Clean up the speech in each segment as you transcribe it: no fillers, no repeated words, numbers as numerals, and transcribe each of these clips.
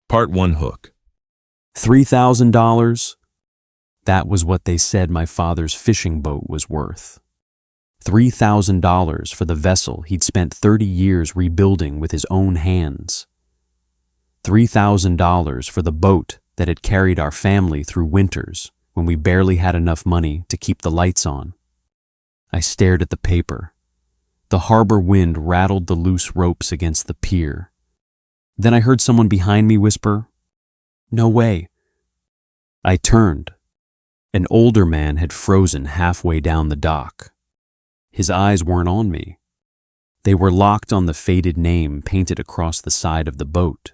Part 1 Hook. $3,000? That was what they said my father's fishing boat was worth. $3,000 for the vessel he'd spent 30 years rebuilding with his own hands. $3,000 for the boat that had carried our family through winters when we barely had enough money to keep the lights on. I stared at the paper. The harbor wind rattled the loose ropes against the pier. Then I heard someone behind me whisper, "No way." I turned. An older man had frozen halfway down the dock. His eyes weren't on me. They were locked on the faded name painted across the side of the boat.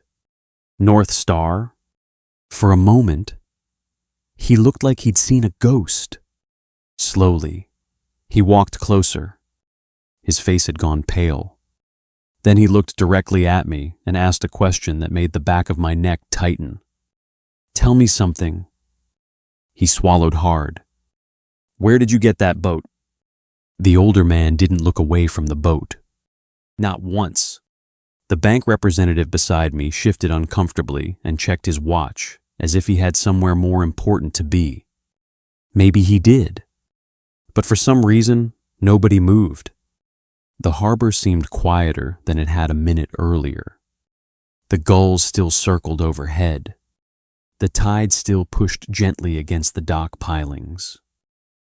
North Star? For a moment, he looked like he'd seen a ghost. Slowly, he walked closer. His face had gone pale. Then he looked directly at me and asked a question that made the back of my neck tighten. "Tell me something." He swallowed hard. "Where did you get that boat?" The older man didn't look away from the boat. Not once. The bank representative beside me shifted uncomfortably and checked his watch, as if he had somewhere more important to be. Maybe he did. But for some reason, nobody moved. The harbor seemed quieter than it had a minute earlier. The gulls still circled overhead. The tide still pushed gently against the dock pilings.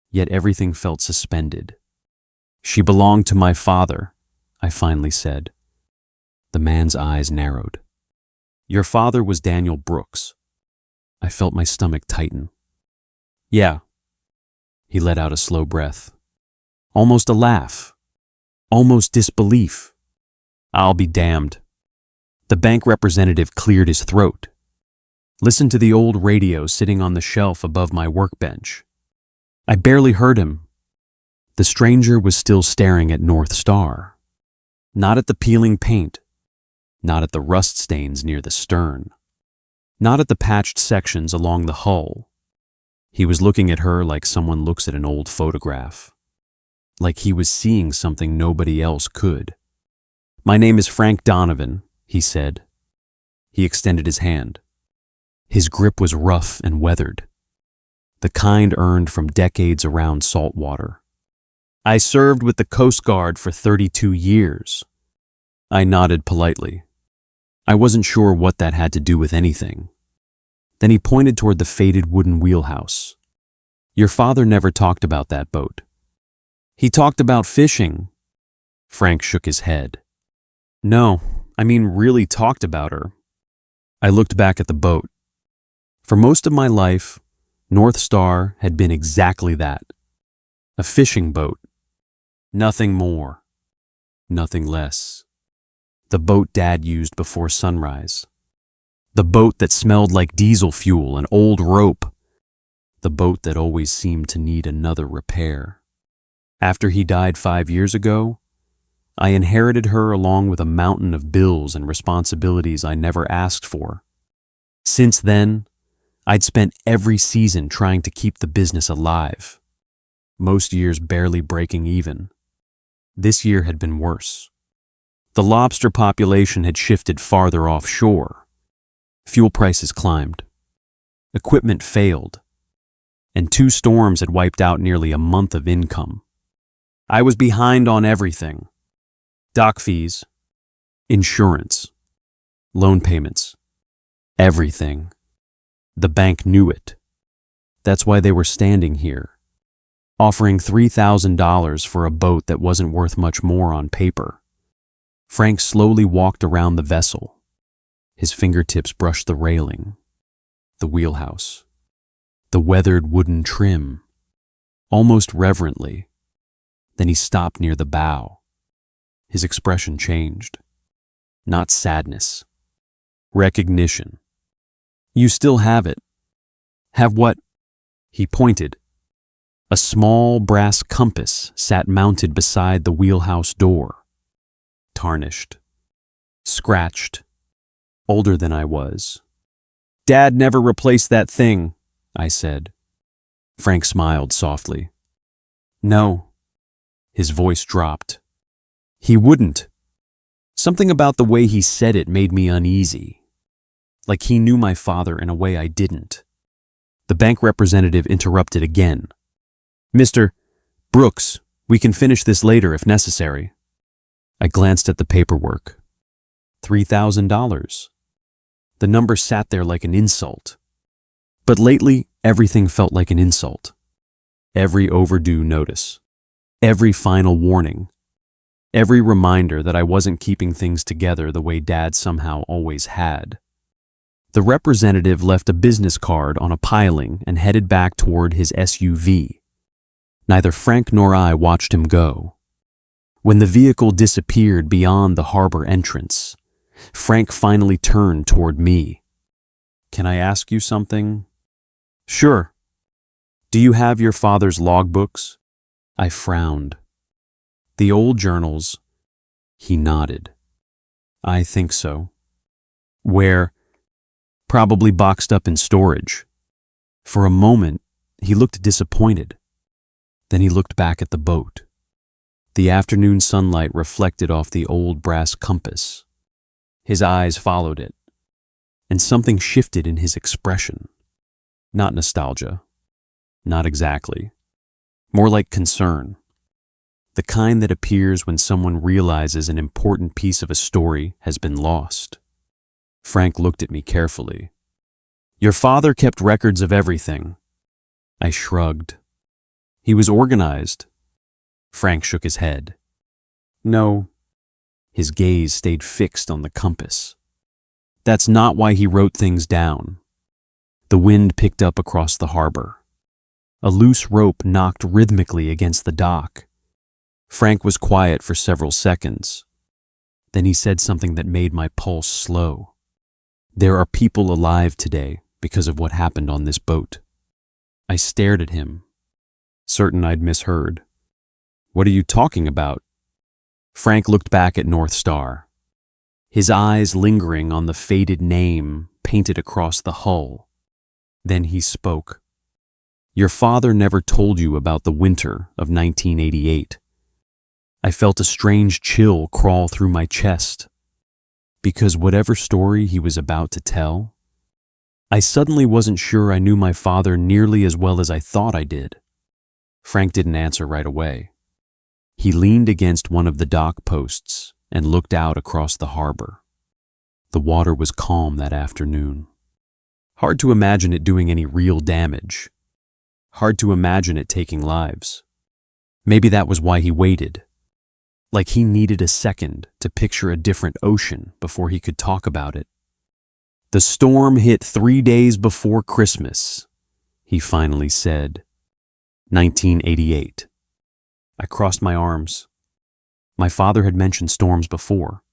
Yet everything felt suspended. "She belonged to my father," I finally said. The man's eyes narrowed. "Your father was Daniel Brooks." I felt my stomach tighten. "Yeah." He let out a slow breath. Almost a laugh. Almost disbelief. "I'll be damned." The bank representative cleared his throat. Listen to the old radio sitting on the shelf above my workbench. I barely heard him. The stranger was still staring at North Star. Not at the peeling paint. Not at the rust stains near the stern. Not at the patched sections along the hull. He was looking at her like someone looks at an old photograph. Like he was seeing something nobody else could. "My name is Frank Donovan," he said. He extended his hand. His grip was rough and weathered, the kind earned from decades around salt water. "I served with the Coast Guard for 32 years. I nodded politely. I wasn't sure what that had to do with anything. Then he pointed toward the faded wooden wheelhouse. "Your father never talked about that boat." "He talked about fishing." Frank shook his head. "No, I mean really talked about her." I looked back at the boat. For most of my life, North Star had been exactly that. A fishing boat. Nothing more. Nothing less. The boat Dad used before sunrise. The boat that smelled like diesel fuel and old rope. The boat that always seemed to need another repair. After he died 5 years ago, I inherited her along with a mountain of bills and responsibilities I never asked for. Since then, I'd spent every season trying to keep the business alive. Most years barely breaking even. This year had been worse. The lobster population had shifted farther offshore. Fuel prices climbed. Equipment failed. And 2 storms had wiped out nearly a month of income. I was behind on everything. Dock fees, insurance, loan payments, everything. The bank knew it. That's why they were standing here, offering $3,000 for a boat that wasn't worth much more on paper. Frank slowly walked around the vessel. His fingertips brushed the railing, the wheelhouse, the weathered wooden trim, almost reverently. Then he stopped near the bow. His expression changed. Not sadness. Recognition. "You still have it." "Have what?" He pointed. A small brass compass sat mounted beside the wheelhouse door. Tarnished. Scratched. Older than I was. "Dad never replaced that thing," I said. Frank smiled softly. "No." His voice dropped. "He wouldn't." Something about the way he said it made me uneasy. like he knew my father in a way I didn't. The bank representative interrupted again. "Mr. Brooks, we can finish this later if necessary." I glanced at the paperwork. $3,000. The number sat there like an insult. But lately, everything felt like an insult. Every overdue notice. Every final warning. Every reminder that I wasn't keeping things together the way Dad somehow always had. The representative left a business card on a piling and headed back toward his SUV. Neither Frank nor I watched him go. When the vehicle disappeared beyond the harbor entrance, Frank finally turned toward me. "Can I ask you something?" "Sure." "Do you have your father's logbooks?" I frowned. "The old journals?" He nodded. "I think so." "Where?" "Probably boxed up in storage." For a moment, he looked disappointed. Then he looked back at the boat. The afternoon sunlight reflected off the old brass compass. His eyes followed it, and something shifted in his expression. Not nostalgia. Not exactly. More like concern. The kind that appears when someone realizes an important piece of a story has been lost. Frank looked at me carefully. "Your father kept records of everything." I shrugged. "He was organized." Frank shook his head. "No." His gaze stayed fixed on the compass. "That's not why he wrote things down." The wind picked up across the harbor. A loose rope knocked rhythmically against the dock. Frank was quiet for several seconds. Then he said something that made my pulse slow. "There are people alive today because of what happened on this boat." I stared at him, certain I'd misheard. "What are you talking about?" Frank looked back at North Star, his eyes lingering on the faded name painted across the hull. Then he spoke. "Your father never told you about the winter of 1988. I felt a strange chill crawl through my chest, because whatever story he was about to tell, I suddenly wasn't sure I knew my father nearly as well as I thought I did. Frank didn't answer right away. He leaned against one of the dock posts and looked out across the harbor. The water was calm that afternoon. Hard to imagine it doing any real damage. Hard to imagine it taking lives. Maybe that was why he waited. Like he needed a second to picture a different ocean before he could talk about it. "The storm hit 3 days before Christmas," he finally said. 1988. I crossed my arms. My father had mentioned storms before.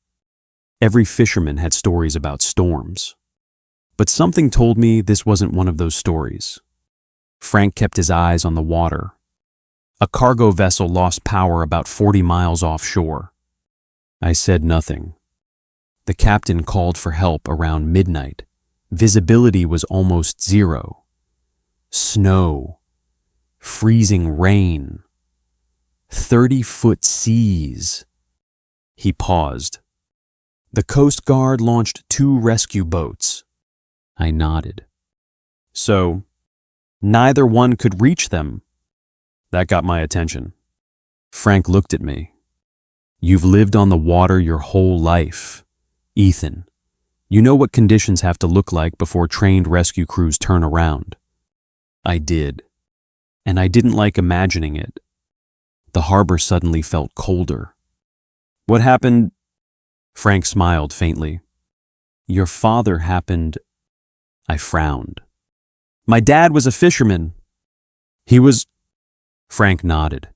Every fisherman had stories about storms. But something told me this wasn't one of those stories. Frank kept his eyes on the water. A cargo vessel lost power about 40 miles offshore. I said nothing. The captain called for help around midnight. Visibility was almost zero. Snow. Freezing rain. 30-foot seas. He paused. "The Coast Guard launched 2 rescue boats." I nodded. "So, neither one could reach them?" That got my attention. Frank looked at me. "You've lived on the water your whole life, Ethan. You know what conditions have to look like before trained rescue crews turn around." I did. And I didn't like imagining it. The harbor suddenly felt colder. "What happened?" Frank smiled faintly. "Your father happened..." I frowned. "My dad was a fisherman." "He was..." Frank nodded.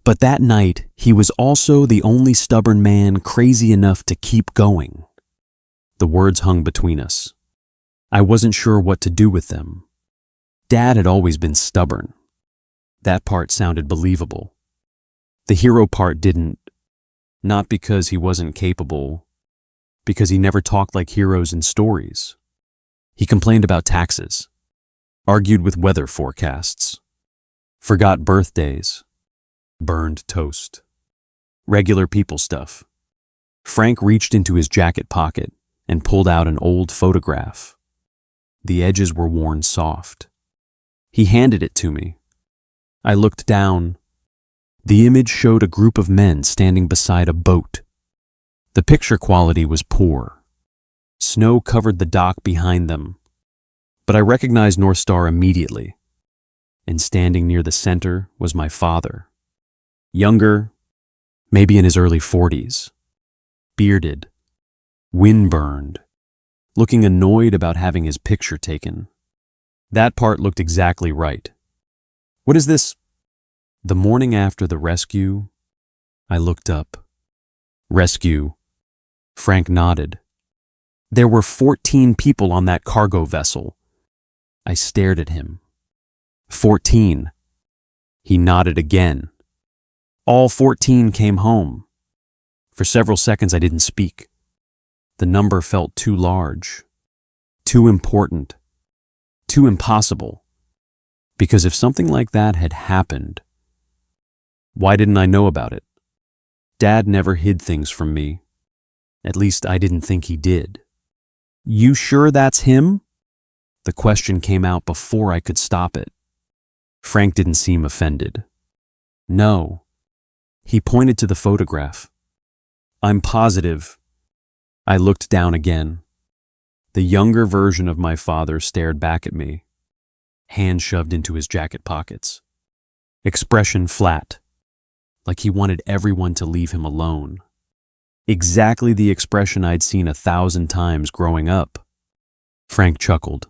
"But that night, he was also the only stubborn man crazy enough to keep going." The words hung between us. I wasn't sure what to do with them. Dad had always been stubborn. That part sounded believable. The hero part didn't. Not because he wasn't capable, because he never talked like heroes in stories. He complained about taxes, argued with weather forecasts, forgot birthdays, burned toast. Regular people stuff. Frank reached into his jacket pocket and pulled out an old photograph. The edges were worn soft. He handed it to me. I looked down. The image showed a group of men standing beside a boat. The picture quality was poor. Snow covered the dock behind them, but I recognized North Star immediately. And standing near the center was my father. Younger, maybe in his early 40s. Bearded, windburned, looking annoyed about having his picture taken. That part looked exactly right. What is this? The morning after the rescue, I looked up. Rescue. Frank nodded. There were 14 people on that cargo vessel. I stared at him. 14. He nodded again. All 14 came home. For several seconds I didn't speak. The number felt too large, too important, too impossible. Because if something like that had happened, why didn't I know about it? Dad never hid things from me. At least I didn't think he did. You sure that's him? The question came out before I could stop it. Frank didn't seem offended. No. He pointed to the photograph. I'm positive. I looked down again. The younger version of my father stared back at me, hand shoved into his jacket pockets. Expression flat, like he wanted everyone to leave him alone. Exactly the expression I'd seen 1,000 times growing up. Frank chuckled.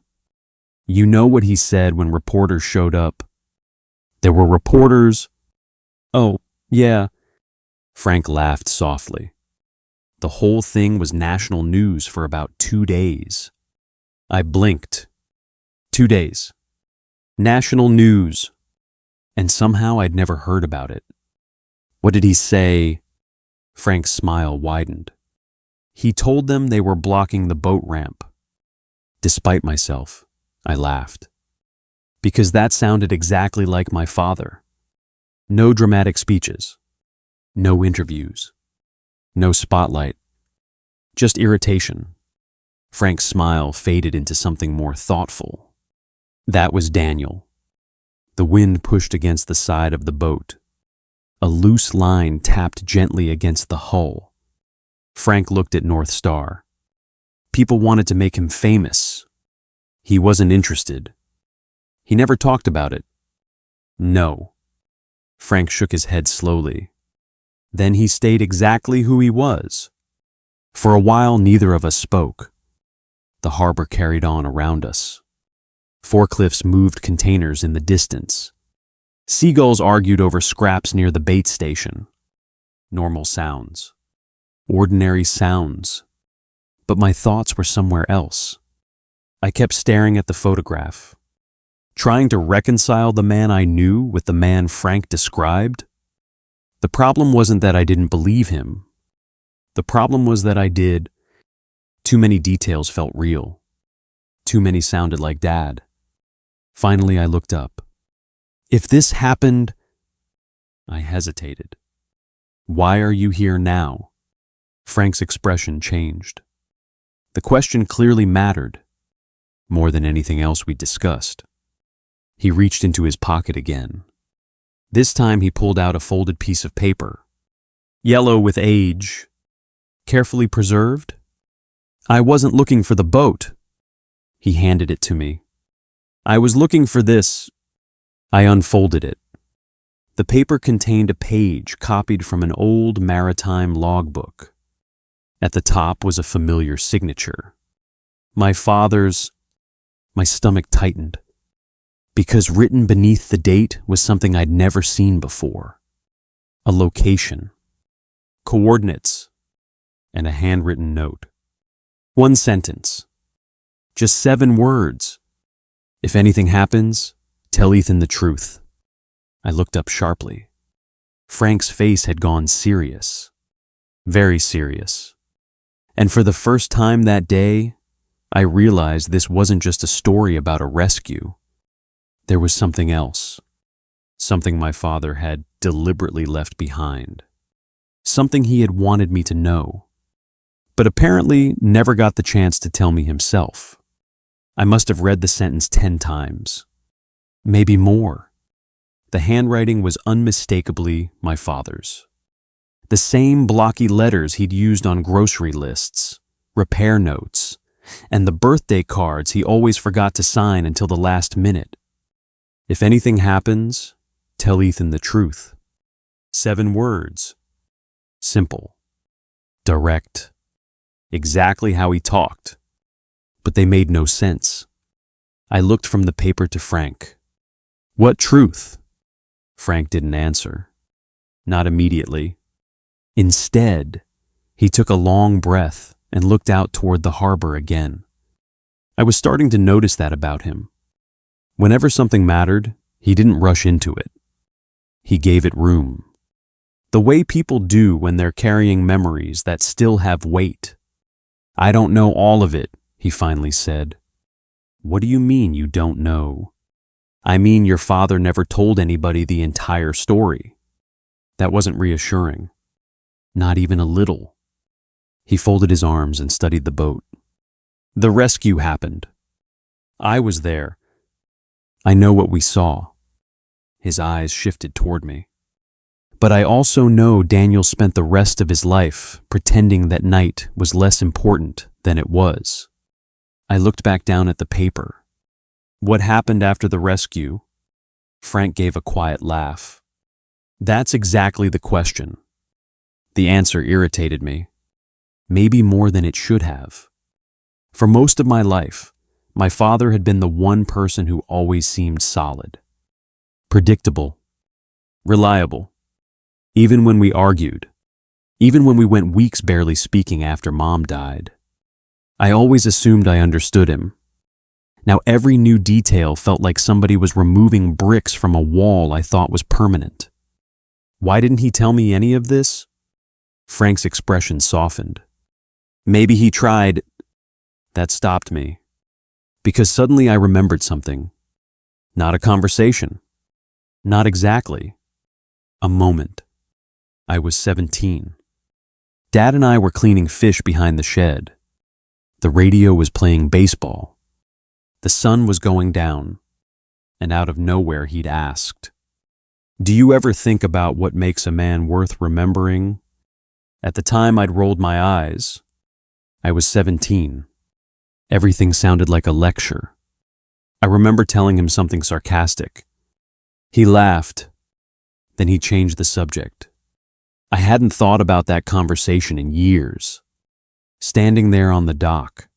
You know what he said when reporters showed up? There were reporters. Oh, yeah. Frank laughed softly. The whole thing was national news for about 2 days. I blinked. 2 days. National news. And somehow I'd never heard about it. What did he say? Frank's smile widened. He told them they were blocking the boat ramp. Despite myself, I laughed. Because that sounded exactly like my father. No dramatic speeches. No interviews. No spotlight. Just irritation. Frank's smile faded into something more thoughtful. That was Daniel. The wind pushed against the side of the boat. A loose line tapped gently against the hull. Frank looked at North Star. People wanted to make him famous. He wasn't interested. He never talked about it. No. Frank shook his head slowly. Then he stayed exactly who he was. For a while, neither of us spoke. The harbor carried on around us. Forklifts moved containers in the distance. Seagulls argued over scraps near the bait station. Normal sounds. Ordinary sounds. But my thoughts were somewhere else. I kept staring at the photograph, trying to reconcile the man I knew with the man Frank described. The problem wasn't that I didn't believe him. The problem was that I did. Too many details felt real. Too many sounded like Dad. Finally, I looked up. If this happened, I hesitated. Why are you here now? Frank's expression changed. The question clearly mattered, more than anything else we discussed. He reached into his pocket again. This time he pulled out a folded piece of paper. Yellow with age. Carefully preserved? I wasn't looking for the boat. He handed it to me. I was looking for this. I unfolded it. The paper contained a page copied from an old maritime logbook. At the top was a familiar signature. My father's. My stomach tightened. Because written beneath the date was something I'd never seen before. A location, coordinates, and a handwritten note. One sentence. Just 7 words. If anything happens, tell Ethan the truth. I looked up sharply. Frank's face had gone serious. Very serious. And for the first time that day, I realized this wasn't just a story about a rescue. There was something else. Something my father had deliberately left behind. Something he had wanted me to know. but apparently never got the chance to tell me himself. I must have read the sentence 10 times, maybe more. The handwriting was unmistakably my father's. The same blocky letters he'd used on grocery lists, repair notes, and the birthday cards he always forgot to sign until the last minute. If anything happens, tell Ethan the truth. 7 words. Simple. Direct. Exactly how he talked. But they made no sense. I looked from the paper to Frank. What truth? Frank didn't answer. Not immediately. Instead, he took a long breath and looked out toward the harbor again. I was starting to notice that about him. Whenever something mattered, he didn't rush into it. He gave it room. The way people do when they're carrying memories that still have weight. I don't know all of it, he finally said. What do you mean you don't know? I mean your father never told anybody the entire story. That wasn't reassuring. Not even a little. He folded his arms and studied the boat. The rescue happened. I was there. I know what we saw. His eyes shifted toward me. But I also know Daniel spent the rest of his life pretending that night was less important than it was. I looked back down at the paper. What happened after the rescue? Frank gave a quiet laugh. That's exactly the question. The answer irritated me. Maybe more than it should have. For most of my life, my father had been the one person who always seemed solid. Predictable. Reliable. Even when we argued. Even when we went weeks barely speaking after Mom died. I always assumed I understood him. Now every new detail felt like somebody was removing bricks from a wall I thought was permanent. Why didn't he tell me any of this? Frank's expression softened. Maybe he tried. That stopped me. Because suddenly I remembered something. Not a conversation. Not exactly. A moment. I was 17. Dad and I were cleaning fish behind the shed. The radio was playing baseball. The sun was going down. And out of nowhere he'd asked, "Do you ever think about what makes a man worth remembering?" At the time I'd rolled my eyes. I was 17. Everything sounded like a lecture. I remember telling him something sarcastic. He laughed. Then he changed the subject. I hadn't thought about that conversation in years. Standing there on the dock.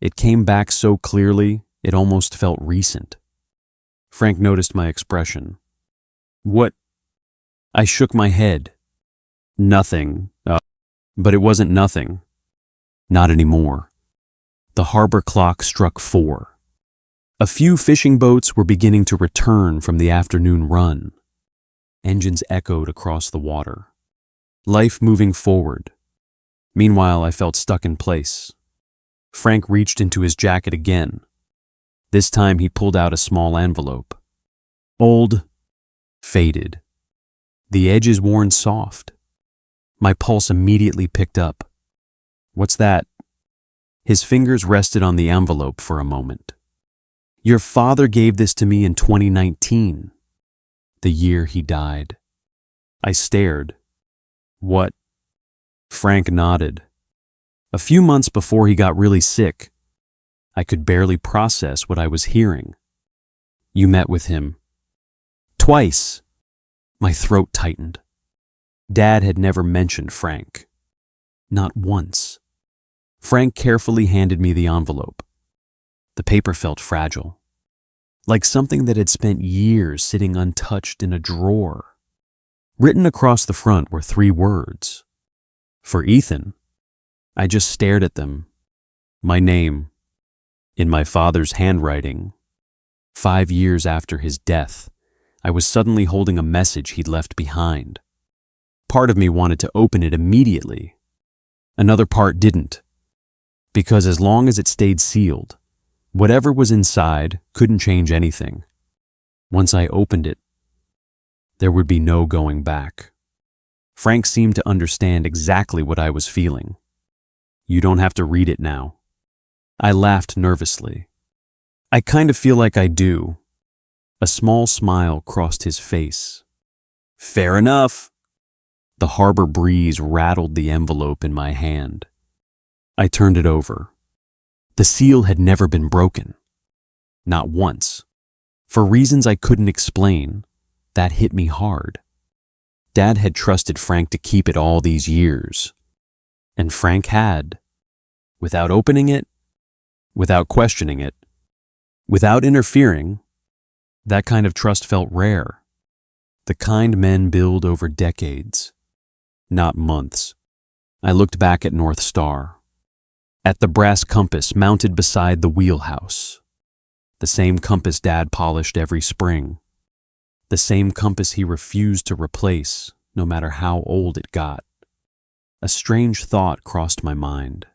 It came back so clearly, it almost felt recent. Frank noticed my expression. What? I shook my head. Nothing. But it wasn't nothing. Not anymore. The harbor clock struck 4. A few fishing boats were beginning to return from the afternoon run. Engines echoed across the water. Life moving forward. Meanwhile, I felt stuck in place. Frank reached into his jacket again. This time he pulled out a small envelope. Old. Faded. The edges worn soft. My pulse immediately picked up. What's that? His fingers rested on the envelope for a moment. Your father gave this to me in 2019, the year he died. I stared. What? Frank nodded. A few months before he got really sick, I could barely process what I was hearing. You met with him. Twice. My throat tightened. Dad had never mentioned Frank. Not once. Frank carefully handed me the envelope. The paper felt fragile, like something that had spent years sitting untouched in a drawer. Written across the front were 3 words. For Ethan. I just stared at them. My name, in my father's handwriting. 5 years after his death, I was suddenly holding a message he'd left behind. Part of me wanted to open it immediately. Another part didn't. Because as long as it stayed sealed, whatever was inside couldn't change anything. Once I opened it, there would be no going back. Frank seemed to understand exactly what I was feeling. You don't have to read it now. I laughed nervously. I kind of feel like I do. A small smile crossed his face. Fair enough. The harbor breeze rattled the envelope in my hand. I turned it over. The seal had never been broken. Not once. For reasons I couldn't explain, that hit me hard. Dad had trusted Frank to keep it all these years. And Frank had. Without opening it, without questioning it, without interfering. That kind of trust felt rare. The kind men build over decades, not months. I looked back at North Star, at the brass compass mounted beside the wheelhouse. The same compass Dad polished every spring. The same compass he refused to replace, no matter how old it got. A strange thought crossed my mind.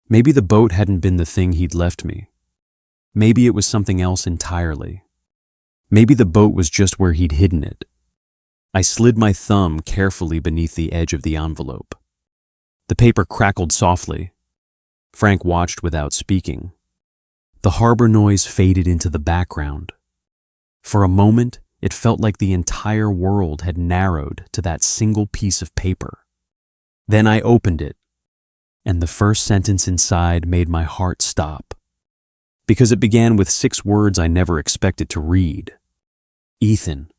Maybe the boat hadn't been the thing he'd left me. Maybe it was something else entirely. Maybe the boat was just where he'd hidden it. I slid my thumb carefully beneath the edge of the envelope. The paper crackled softly. Frank watched without speaking. The harbor noise faded into the background. For a moment, it felt like the entire world had narrowed to that single piece of paper. Then I opened it, and the first sentence inside made my heart stop, because it began with 6 words I never expected to read. Ethan,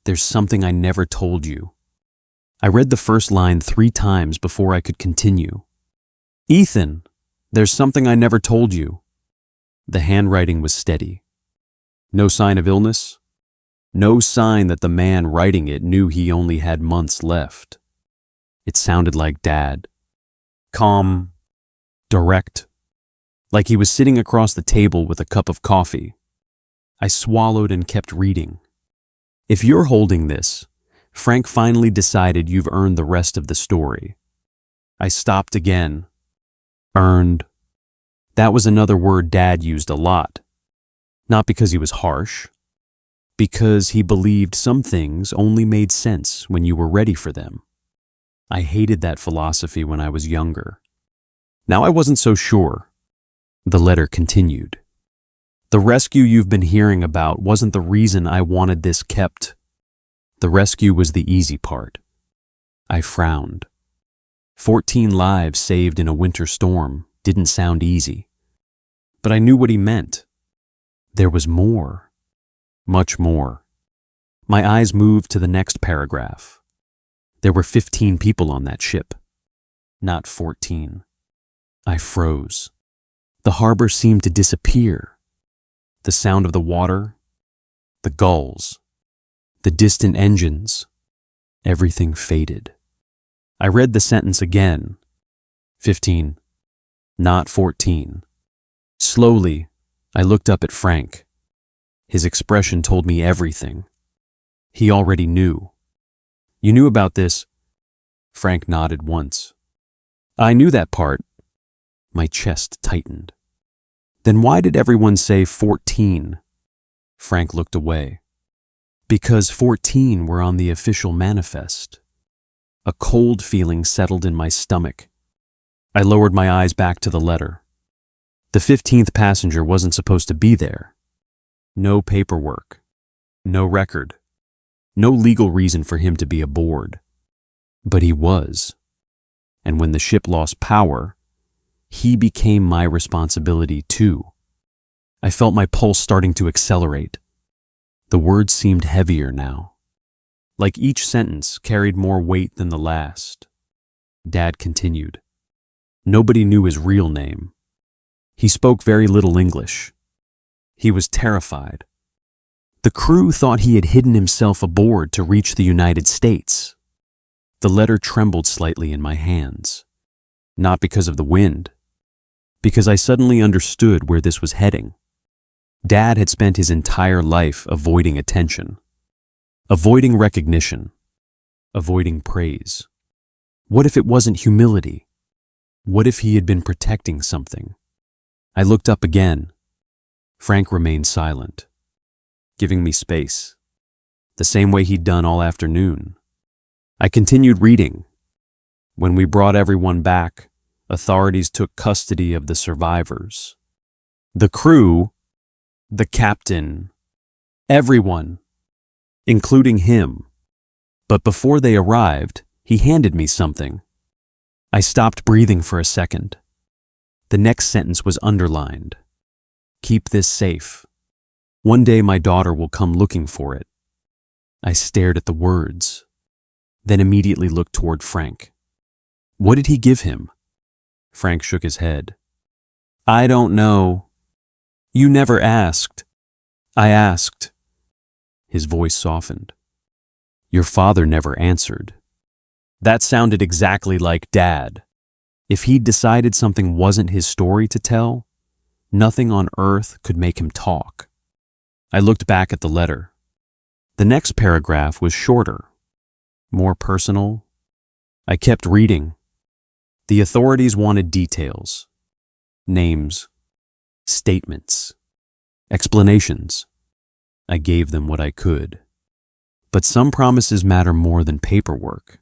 there's something I never told you. I read the first line 3 times before I could continue. Ethan, there's something I never told you. The handwriting was steady. No sign of illness. No sign that the man writing it knew he only had months left. It sounded like Dad. Calm, direct, like he was sitting across the table with a cup of coffee. I swallowed and kept reading. If you're holding this, Frank finally decided you've earned the rest of the story. I stopped again. Earned. That was another word Dad used a lot. Not because he was harsh, because he believed some things only made sense when you were ready for them. I hated that philosophy when I was younger. Now I wasn't so sure. The letter continued. The rescue you've been hearing about wasn't the reason I wanted this kept. The rescue was the easy part. I frowned. 14 lives saved in a winter storm didn't sound easy. But I knew what he meant. There was more. Much more. My eyes moved to the next paragraph. There were 15 people on that ship, not 14. I froze. The harbor seemed to disappear. The sound of the water, the gulls, the distant engines, everything faded. I read the sentence again. 15, not 14. Slowly, I looked up at Frank. His expression told me everything. He already knew. You knew about this? Frank nodded once. I knew that part. My chest tightened. Then why did everyone say 14? Frank looked away. Because 14 were on the official manifest. A cold feeling settled in my stomach. I lowered my eyes back to the letter. The 15th passenger wasn't supposed to be there. No paperwork. No record. No legal reason for him to be aboard. But he was. And when the ship lost power, he became my responsibility too. I felt my pulse starting to accelerate. The words seemed heavier now. Like each sentence carried more weight than the last. Dad continued. Nobody knew his real name. He spoke very little English. He was terrified. The crew thought he had hidden himself aboard to reach the United States. The letter trembled slightly in my hands. Not because of the wind. Because I suddenly understood where this was heading. Dad had spent his entire life avoiding attention. Avoiding recognition. Avoiding praise. What if it wasn't humility? What if he had been protecting something? I looked up again. Frank remained silent, giving me space, the same way he'd done all afternoon. I continued reading. When we brought everyone back, Authorities took custody of the survivors. The crew, the captain, everyone, including him. But before they arrived, he handed me something. I stopped breathing for a second. The next sentence was underlined. Keep this safe. One day my daughter will come looking for it. I stared at the words, then immediately looked toward Frank. What did he give him? Frank shook his head. I don't know. You never asked. I asked. His voice softened. Your father never answered. That sounded exactly like Dad. If he'd decided something wasn't his story to tell, nothing on earth could make him talk. I looked back at the letter. The next paragraph was shorter, more personal. I kept reading. The authorities wanted details, names, statements, explanations. I gave them what I could. But some promises matter more than paperwork.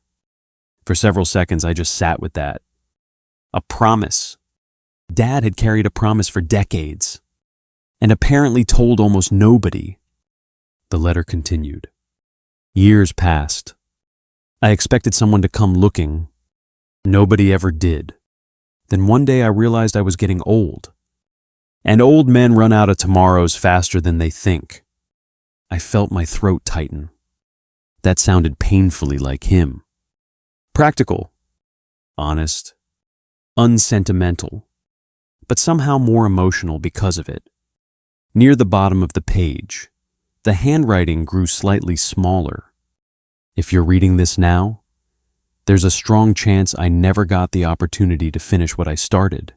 For several seconds, I just sat with that. A promise. Dad had carried a promise for decades, and apparently told almost nobody. The letter continued. Years passed. I expected someone to come looking. Nobody ever did. Then one day I realized I was getting old. And old men run out of tomorrows faster than they think. I felt my throat tighten. That sounded painfully like him. Practical, honest, unsentimental, but somehow more emotional because of it. Near the bottom of the page, the handwriting grew slightly smaller. If you're reading this now, there's a strong chance I never got the opportunity to finish what I started.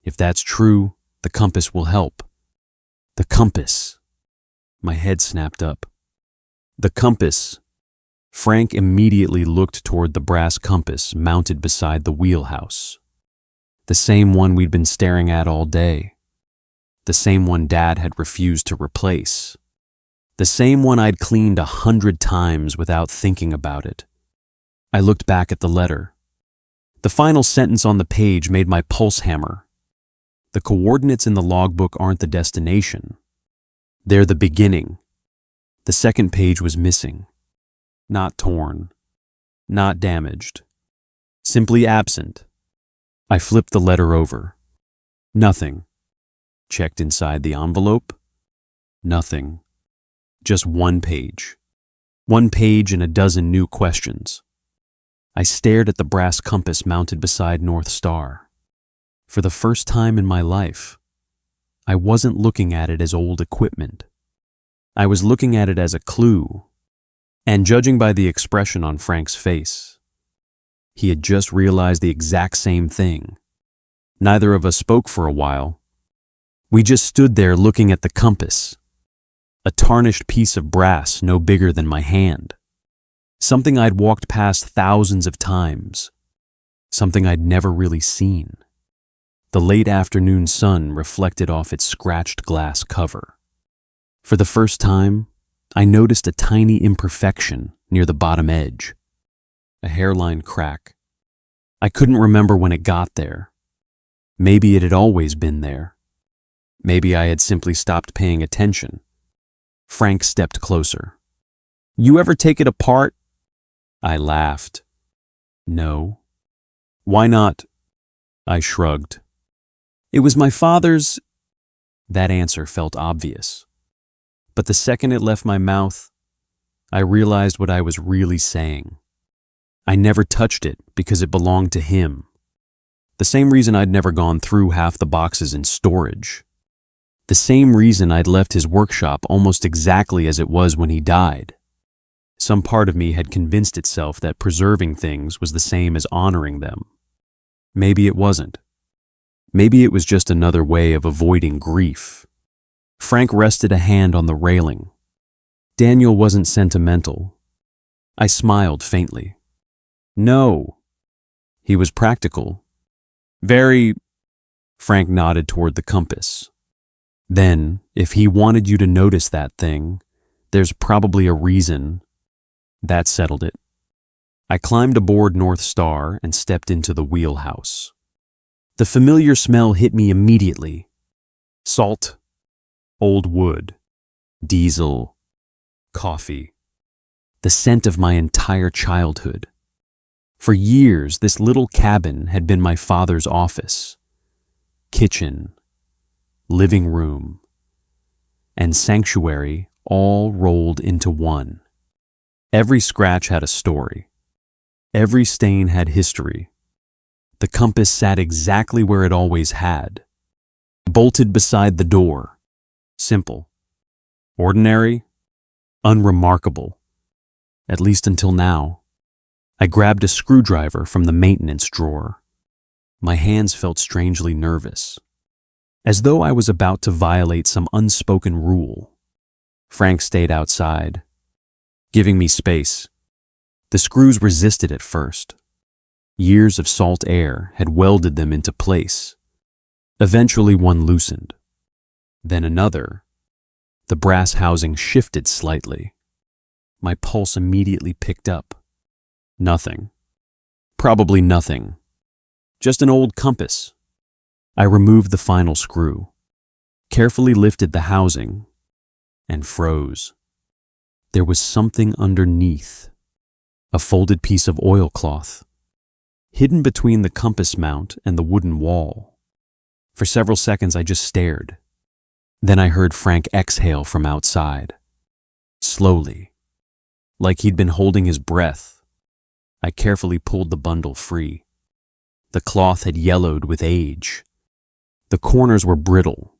If that's true, the compass will help. The compass. My head snapped up. The compass. Frank immediately looked toward the brass compass mounted beside the wheelhouse. The same one we'd been staring at all day. The same one Dad had refused to replace. The same one I'd cleaned 100 times without thinking about it. I looked back at the letter. The final sentence on the page made my pulse hammer. The coordinates in the logbook aren't the destination. They're the beginning. The second page was missing. Not torn. Not damaged. Simply absent. I flipped the letter over. Nothing. Checked inside the envelope. Nothing. Just one page. One page and a dozen new questions. I stared at the brass compass mounted beside North Star. For the first time in my life, I wasn't looking at it as old equipment. I was looking at it as a clue. And judging by the expression on Frank's face, he had just realized the exact same thing. Neither of us spoke for a while. We just stood there looking at the compass. A tarnished piece of brass no bigger than my hand. Something I'd walked past thousands of times. Something I'd never really seen. The late afternoon sun reflected off its scratched glass cover. For the first time, I noticed a tiny imperfection near the bottom edge. A hairline crack. I couldn't remember when it got there. Maybe it had always been there. Maybe I had simply stopped paying attention. Frank stepped closer. You ever take it apart? I laughed. No. Why not? I shrugged. It was my father's. That answer felt obvious. But the second it left my mouth, I realized what I was really saying. I never touched it because it belonged to him. The same reason I'd never gone through half the boxes in storage. The same reason I'd left his workshop almost exactly as it was when he died. Some part of me had convinced itself that preserving things was the same as honoring them. Maybe it wasn't. Maybe it was just another way of avoiding grief. Frank rested a hand on the railing. Daniel wasn't sentimental. I smiled faintly. No. He was practical. Very. Frank nodded toward the compass. Then, if he wanted you to notice that thing, there's probably a reason. That settled it. I climbed aboard North Star and stepped into the wheelhouse. The familiar smell hit me immediately. Salt, old wood, diesel, coffee. The scent of my entire childhood. For years, this little cabin had been my father's office, kitchen, living room, and sanctuary all rolled into one. Every scratch had a story. Every stain had history. The compass sat exactly where it always had, bolted beside the door. Simple, ordinary, unremarkable, at least until now. I grabbed a screwdriver from the maintenance drawer. My hands felt strangely nervous, as though I was about to violate some unspoken rule. Frank stayed outside, giving me space. The screws resisted at first. Years of salt air had welded them into place. Eventually one loosened. Then another. The brass housing shifted slightly. My pulse immediately picked up. Nothing. Probably nothing. Just an old compass. I removed the final screw, carefully lifted the housing, and froze. There was something underneath. A folded piece of oilcloth, hidden between the compass mount and the wooden wall. For several seconds I just stared. Then I heard Frank exhale from outside. Slowly, like he'd been holding his breath. I carefully pulled the bundle free. The cloth had yellowed with age. The corners were brittle.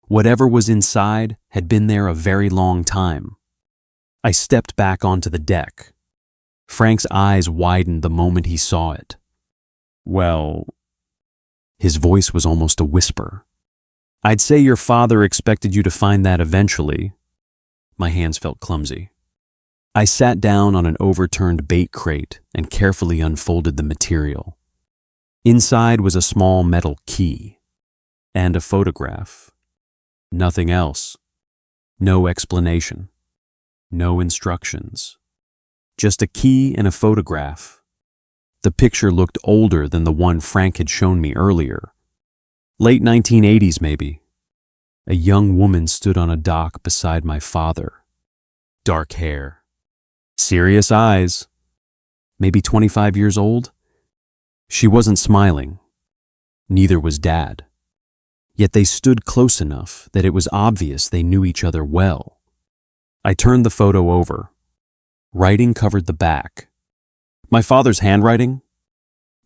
Whatever was inside had been there a very long time. I stepped back onto the deck. Frank's eyes widened the moment he saw it. Well, his voice was almost a whisper. I'd say your father expected you to find that eventually. My hands felt clumsy. I sat down on an overturned bait crate and carefully unfolded the material. Inside was a small metal key and a photograph. Nothing else. No explanation. No instructions. Just a key and a photograph. The picture looked older than the one Frank had shown me earlier. Late 1980s, maybe. A young woman stood on a dock beside my father. Dark hair. Serious eyes. Maybe 25 years old? She wasn't smiling. Neither was Dad. Yet they stood close enough that it was obvious they knew each other well. I turned the photo over. Writing covered the back. My father's handwriting?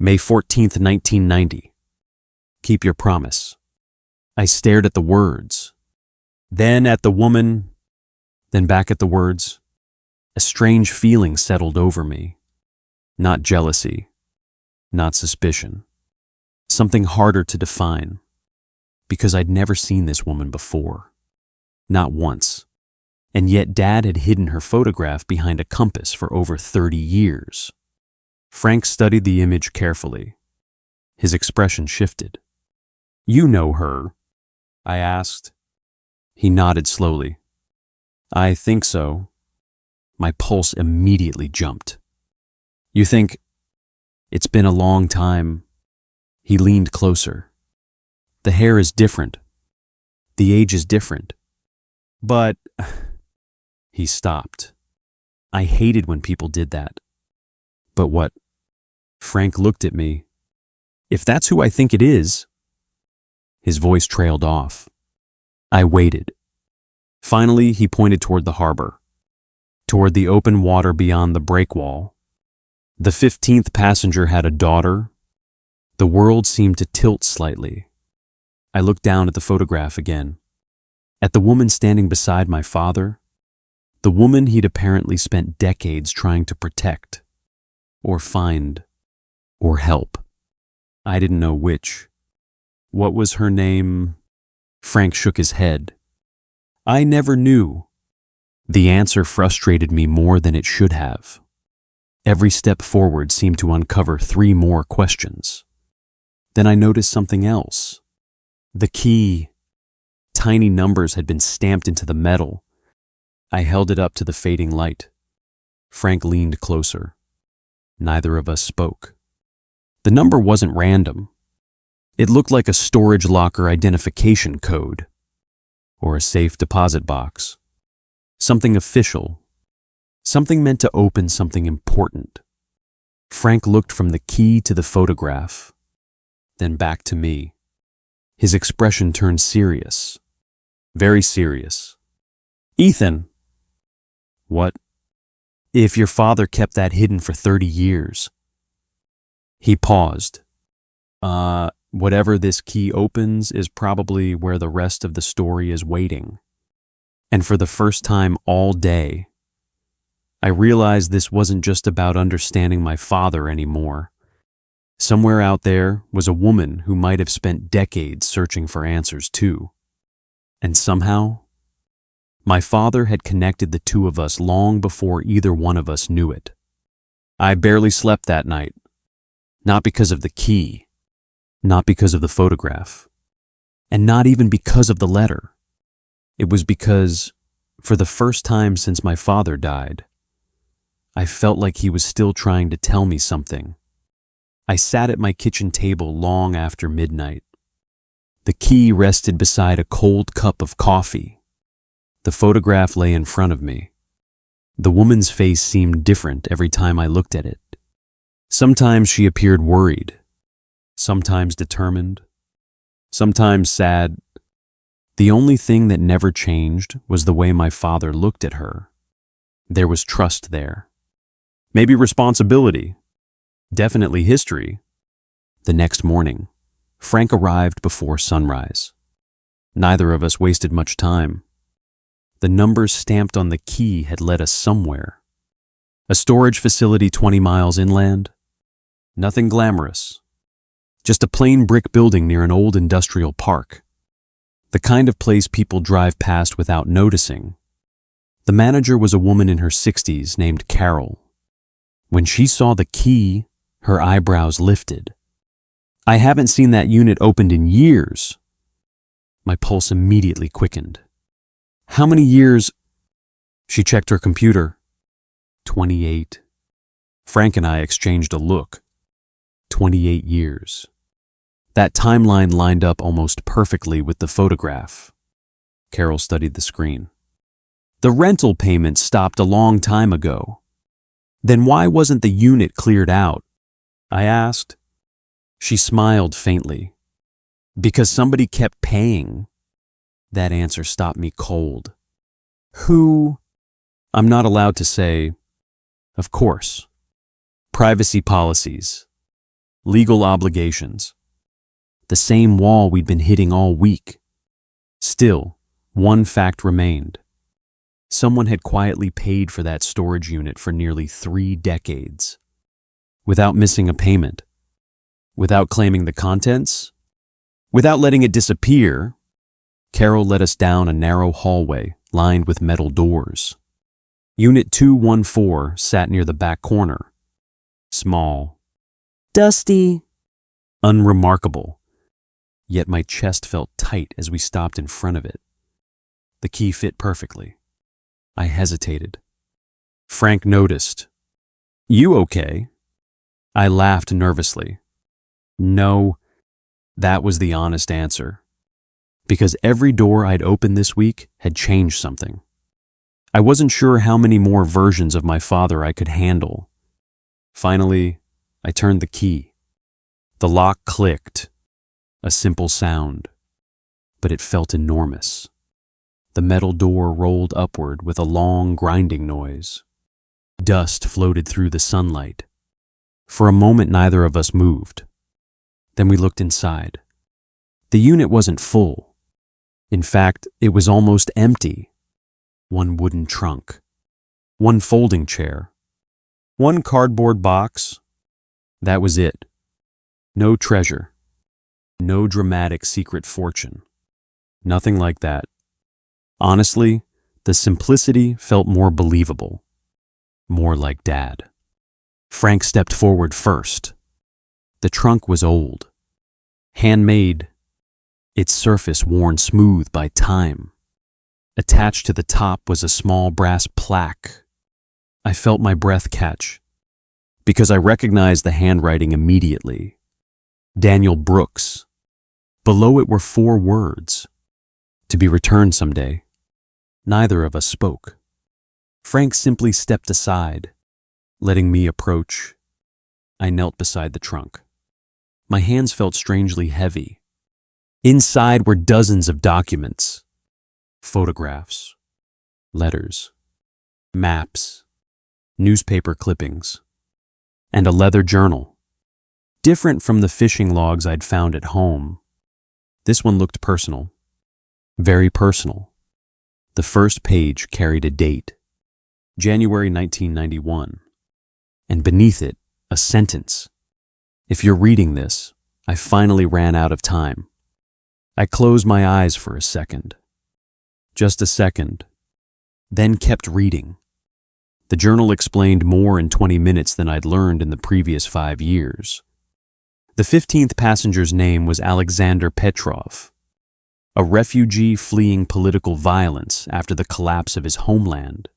May 14th, 1990. Keep your promise. I stared at the words, then at the woman, then back at the words. A strange feeling settled over me. Not jealousy, not suspicion. Something harder to define, because I'd never seen this woman before. Not once. And yet Dad had hidden her photograph behind a compass for over 30 years. Frank studied the image carefully. His expression shifted. You know her? I asked. He nodded slowly. I think so. My pulse immediately jumped. You think? It's been a long time. He leaned closer. The hair is different. The age is different. But... He stopped. I hated when people did that. But what? Frank looked at me. If that's who I think it is... His voice trailed off. I waited. Finally, he pointed toward the harbor, toward the open water beyond the breakwall. The 15th passenger had a daughter. The world seemed to tilt slightly. I looked down at the photograph again, at the woman standing beside my father, the woman he'd apparently spent decades trying to protect, or find, or help. I didn't know which. What was her name? Frank shook his head. I never knew. The answer frustrated me more than it should have. Every step forward seemed to uncover 3 more questions. Then I noticed something else. The key. Tiny numbers had been stamped into the metal. I held it up to the fading light. Frank leaned closer. Neither of us spoke. The number wasn't random. It looked like a storage locker identification code, or a safe deposit box. Something official. Something meant to open something important. Frank looked from the key to the photograph, then back to me. His expression turned serious. Very serious. "Ethan." "What?" "If your father kept that hidden for 30 years. He paused. Whatever this key opens is probably where the rest of the story is waiting. And for the first time all day, I realized this wasn't just about understanding my father anymore. Somewhere out there was a woman who might have spent decades searching for answers too. And somehow, my father had connected the two of us long before either one of us knew it. I barely slept that night. Not because of the key, not because of the photograph, and not even because of the letter. It was because, for the first time since my father died, I felt like he was still trying to tell me something. I sat at my kitchen table long after midnight. The key rested beside a cold cup of coffee. The photograph lay in front of me. The woman's face seemed different every time I looked at it. Sometimes she appeared worried, sometimes determined, sometimes sad. The only thing that never changed was the way my father looked at her. There was trust there. Maybe responsibility. Definitely history. The next morning, Frank arrived before sunrise. Neither of us wasted much time. The numbers stamped on the key had led us somewhere. A storage facility 20 miles inland. Nothing glamorous. Just a plain brick building near an old industrial park. The kind of place people drive past without noticing. The manager was a woman in her 60s named Carol. When she saw the key, her eyebrows lifted. "I haven't seen that unit opened in years." My pulse immediately quickened. "How many years?" She checked her computer. 28. Frank and I exchanged a look. 28 years. That timeline lined up almost perfectly with the photograph. Carol studied the screen. "The rental payment stopped a long time ago. Then why wasn't the unit cleared out?" I asked. She smiled faintly. "Because somebody kept paying." That answer stopped me cold. "Who?" "I'm not allowed to say." "Of course. Privacy policies. Legal obligations. The same wall we'd been hitting all week. Still, one fact remained. Someone had quietly paid for that storage unit for nearly 3 decades. Without missing a payment. Without claiming the contents. Without letting it disappear. Carol led us down a narrow hallway lined with metal doors. Unit 214 sat near the back corner. Small. Dusty. Unremarkable. Yet my chest felt tight as we stopped in front of it. The key fit perfectly. I hesitated. Frank noticed. "You okay?" I laughed nervously. "No." That was the honest answer. Because every door I'd opened this week had changed something. I wasn't sure how many more versions of my father I could handle. Finally, I turned the key. The lock clicked. A simple sound. But it felt enormous. The metal door rolled upward with a long grinding noise. Dust floated through the sunlight. For a moment, neither of us moved. Then we looked inside. The unit wasn't full. In fact, it was almost empty. One wooden trunk. One folding chair. One cardboard box. That was it. No treasure. No dramatic secret fortune. Nothing like that. Honestly, the simplicity felt more believable. More like Dad. Frank stepped forward first. The trunk was old. Handmade. Its surface worn smooth by time. Attached to the top was a small brass plaque. I felt my breath catch, because I recognized the handwriting immediately. Daniel Brooks, Below it were 4 words: to be returned someday. Neither of us spoke. Frank simply stepped aside, letting me approach. I knelt beside the trunk. My hands felt strangely heavy. Inside were dozens of documents, photographs, letters, maps, newspaper clippings, and a leather journal. Different from the fishing logs I'd found at home, this one looked personal, very personal. The first page carried a date, January 1991, and beneath it, a sentence. If you're reading this, I finally ran out of time. I closed my eyes for a second. Just a second, then kept reading. The journal explained more in 20 minutes than I'd learned in the previous 5 years. The 15th passenger's name was Alexander Petrov, a refugee fleeing political violence after the collapse of his homeland.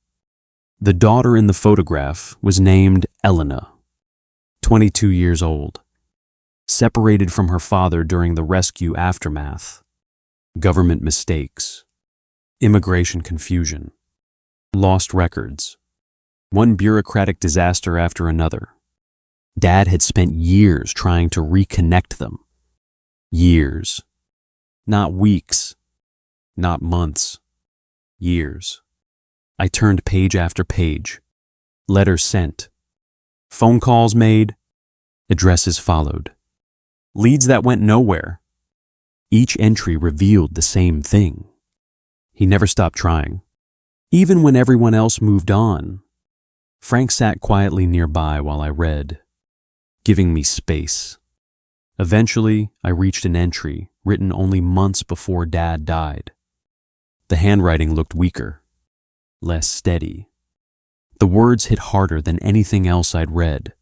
The daughter in the photograph was named Elena, 22 years old, separated from her father during the rescue aftermath. Government mistakes, immigration confusion, lost records, one bureaucratic disaster after another. Dad had spent years trying to reconnect them. Years. Not weeks, not months. Years. I turned page after page. Letters sent. Phone calls made. Addresses followed. Leads that went nowhere. Each entry revealed the same thing. He never stopped trying. Even when everyone else moved on, Frank sat quietly nearby while I read, giving me space. Eventually, I reached an entry written only months before Dad died. The handwriting looked weaker, less steady. The words hit harder than anything else I'd read.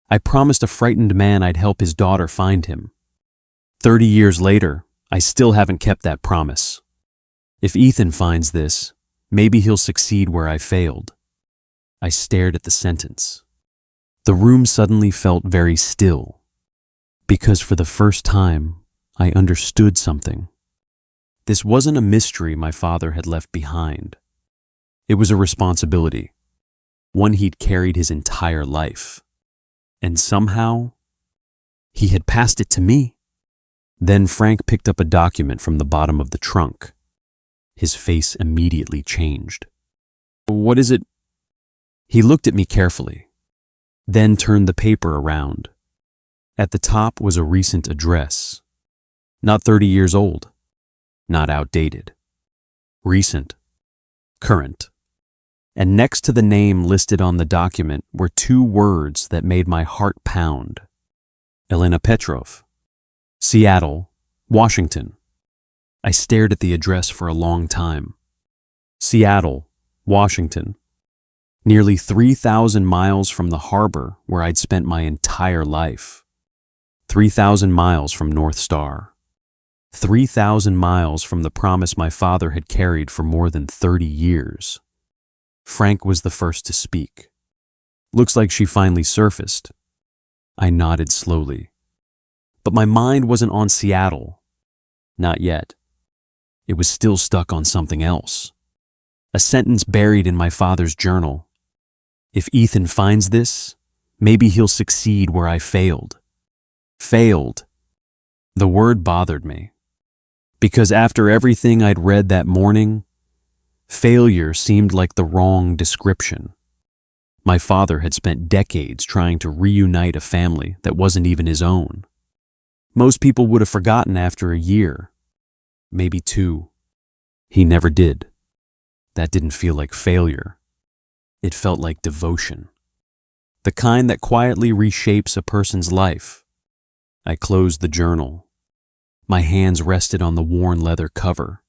I promised a frightened man I'd help his daughter find him. 30 years later, I still haven't kept that promise. If Ethan finds this, maybe he'll succeed where I failed. I stared at the sentence. The room suddenly felt very still, because for the first time, I understood something. This wasn't a mystery my father had left behind. It was a responsibility, one he'd carried his entire life. And somehow, he had passed it to me. Then Frank picked up a document from the bottom of the trunk. His face immediately changed. "What is it?" He looked at me carefully, then turned the paper around. At the top was a recent address. Not 30 years old, not outdated. Recent, current. And next to the name listed on the document were 2 words that made my heart pound. Elena Petrov, Seattle, Washington. I stared at the address for a long time. Seattle, Washington. Nearly 3,000 miles from the harbor where I'd spent my entire life. 3,000 miles from North Star. 3,000 miles from the promise my father had carried for more than 30 years. Frank was the first to speak. "Looks like she finally surfaced." I nodded slowly. But my mind wasn't on Seattle. Not yet. It was still stuck on something else. A sentence buried in my father's journal. If Ethan finds this, maybe he'll succeed where I failed. Failed. The word bothered me. Because after everything I'd read that morning, failure seemed like the wrong description. My father had spent decades trying to reunite a family that wasn't even his own. Most people would have forgotten after a year, maybe 2. He never did. That didn't feel like failure. It felt like devotion. The kind that quietly reshapes a person's life. I closed the journal. My hands rested on the worn leather cover.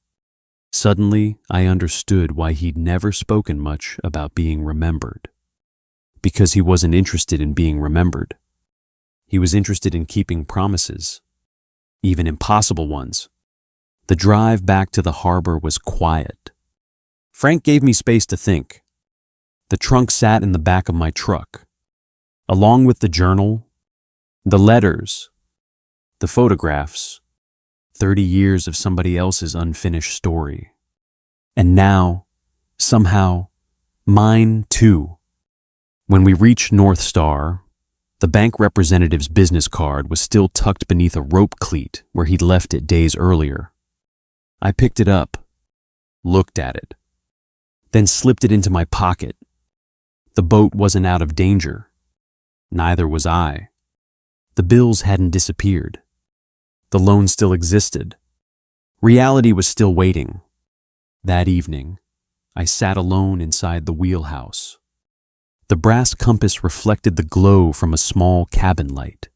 Suddenly, I understood why he'd never spoken much about being remembered. Because he wasn't interested in being remembered. He was interested in keeping promises, even impossible ones. The drive back to the harbor was quiet. Frank gave me space to think. The trunk sat in the back of my truck, along with the journal, the letters, the photographs, 30 years of somebody else's unfinished story. And now, somehow, mine too. When we reached North Star, the bank representative's business card was still tucked beneath a rope cleat where he'd left it days earlier. I picked it up, looked at it, then slipped it into my pocket. The boat wasn't out of danger. Neither was I. The bills hadn't disappeared. The loan still existed. Reality was still waiting. That evening, I sat alone inside the wheelhouse. The brass compass reflected the glow from a small cabin light.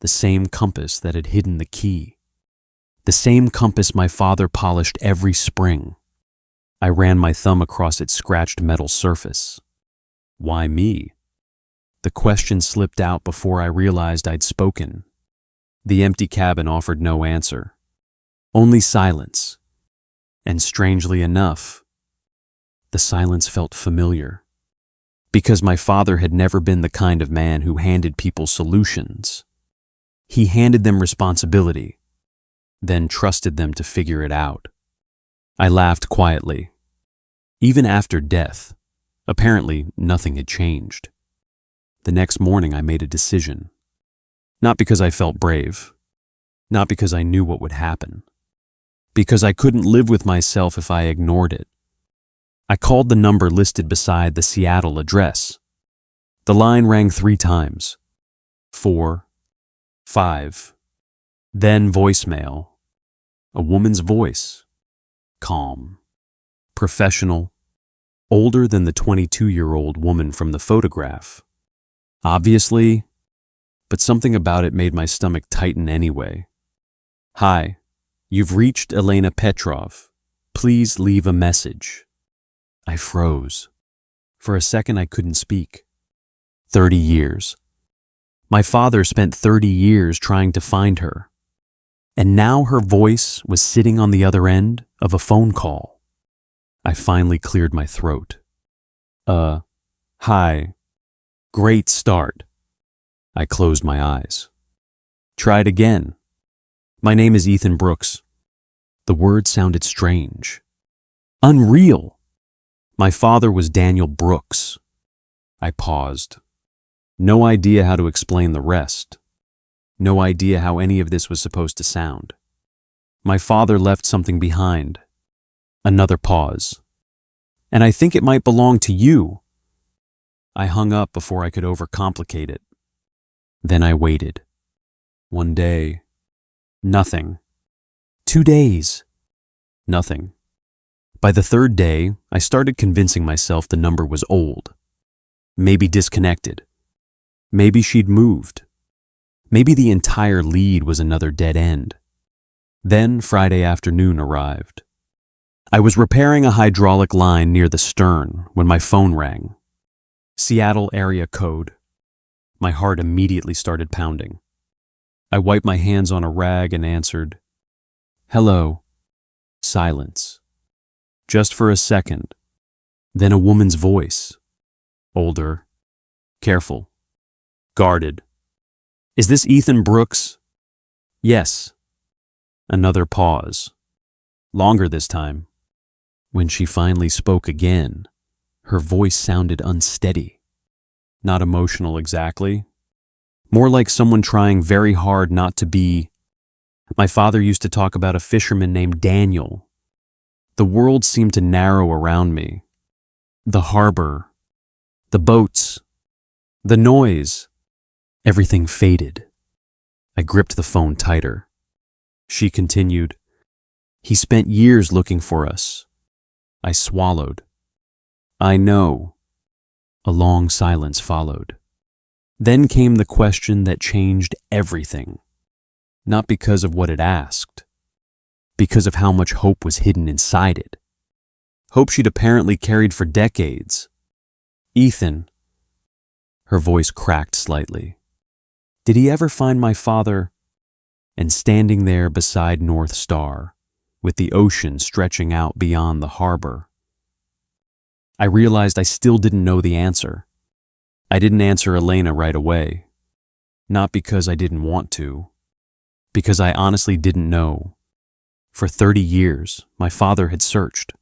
The same compass that had hidden the key. The same compass my father polished every spring. I ran my thumb across its scratched metal surface. Why me? The question slipped out before I realized I'd spoken. The empty cabin offered no answer. Only silence. And strangely enough, the silence felt familiar. Because my father had never been the kind of man who handed people solutions. He handed them responsibility, then trusted them to figure it out. I laughed quietly. Even after death, apparently nothing had changed. The next morning I made a decision. Not because I felt brave, not because I knew what would happen, because I couldn't live with myself if I ignored it. I called the number listed beside the Seattle address. The line rang 3 times. 4, 5, then voicemail. A woman's voice. Calm. Professional. Older than the 22-year-old woman from the photograph. Obviously, but something about it made my stomach tighten anyway. Hi, you've reached Elena Petrov. Please leave a message. I froze. For a second, I couldn't speak. 30 years. My father spent 30 years trying to find her. And now her voice was sitting on the other end of a phone call. I finally cleared my throat. Hi. Great start. I closed my eyes. Tried again. My name is Ethan Brooks. The word sounded strange. Unreal. My father was Daniel Brooks. I paused. No idea how to explain the rest. No idea how any of this was supposed to sound. My father left something behind. Another pause. And I think it might belong to you. I hung up before I could overcomplicate it. Then I waited. 1 day. Nothing. 2 days. Nothing. By the 3rd day, I started convincing myself the number was old. Maybe disconnected. Maybe she'd moved. Maybe the entire lead was another dead end. Then Friday afternoon arrived. I was repairing a hydraulic line near the stern when my phone rang. Seattle area code. My heart immediately started pounding. I wiped my hands on a rag and answered, "Hello." Silence. Just for a second. Then a woman's voice. Older. Careful. Guarded. "Is this Ethan Brooks?" "Yes." Another pause. Longer this time. When she finally spoke again, her voice sounded unsteady. Not emotional exactly. More like someone trying very hard not to be. My father used to talk about a fisherman named Daniel. The world seemed to narrow around me. The harbor, the boats, the noise, everything faded. I gripped the phone tighter. She continued, "He spent years looking for us." I swallowed. "I know." A long silence followed. Then came the question that changed everything. Not because of what it asked, because of how much hope was hidden inside it. Hope she'd apparently carried for decades. "Ethan." Her voice cracked slightly. "Did he ever find my father?" And standing there beside North Star, with the ocean stretching out beyond the harbor, I realized I still didn't know the answer. I didn't answer Elena right away. Not because I didn't want to, Because I honestly didn't know. For 30 years, my father had searched.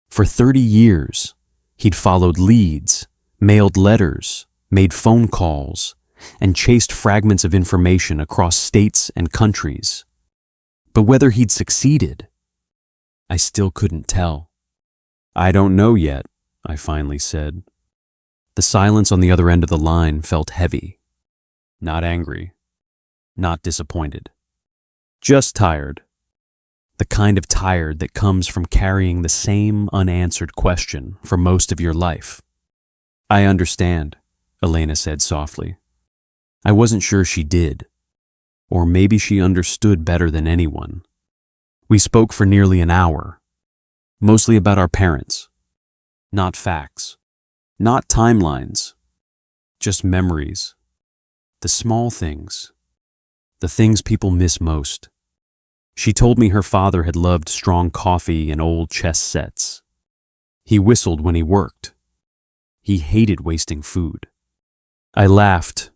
For 30 years, he'd followed leads, mailed letters, made phone calls, and chased fragments of information across states and countries. But whether he'd succeeded, I still couldn't tell. "I don't know yet," I finally said. The silence on the other end of the line felt heavy. Not angry, not disappointed. Just tired. The kind of tired that comes from carrying the same unanswered question for most of your life. "I understand," Elena said softly. I wasn't sure she did, or maybe she understood better than anyone. We spoke for nearly an hour, mostly about our parents. Not facts, not timelines, just memories. The small things, the things people miss most. She told me her father had loved strong coffee and old chess sets. He whistled when he worked. He hated wasting food. I laughed.